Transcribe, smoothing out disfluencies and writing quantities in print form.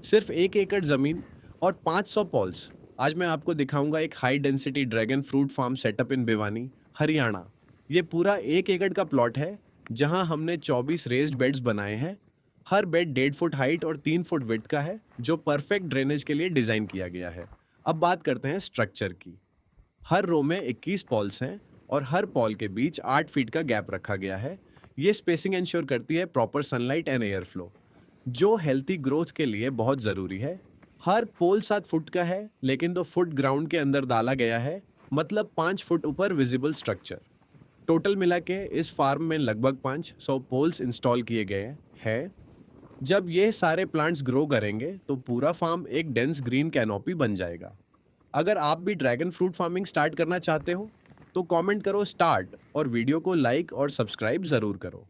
सिर्फ 1 एकड़ जमीन और 500 पॉल्स। आज मैं आपको दिखाऊंगा एक high density dragon fruit farm setup in Bhiwani, Haryana. ये पूरा 1 एकड़ का प्लॉट है जहां हमने 24 रेस्ड बेड्स बनाए हैं। हर बेड 1.5 फुट हाइट और 3 फुट विड्थ का है, जो परफेक्ट ड्रेनेज के लिए डिजाइन किया गया है। अब बात करते हैं स्ट्रक्चर की। हर रो में 21 पॉल्स हैं और हर पॉल के बीच 8 फीट का गैप रखा गया है। ये स्पेसिंग इंश्योर करती है proper sunlight and air flow, जो हेल्थी ग्रोथ के लिए बहुत ज़रूरी है। हर पोल 7 फुट का है, लेकिन 2 फुट ग्राउंड के अंदर डाला गया है, मतलब 5 फुट ऊपर विजिबल स्ट्रक्चर। टोटल मिला के इस फार्म में लगभग 500 पोल्स इंस्टॉल किए गए हैं। जब ये सारे प्लांट्स ग्रो करेंगे तो पूरा फार्म एक डेंस ग्रीन कैनोपी बन जाएगा। अगर आप भी ड्रैगन फ्रूट फार्मिंग स्टार्ट करना चाहते हो तो कमेंट करो स्टार्ट और वीडियो को लाइक और सब्सक्राइब ज़रूर करो।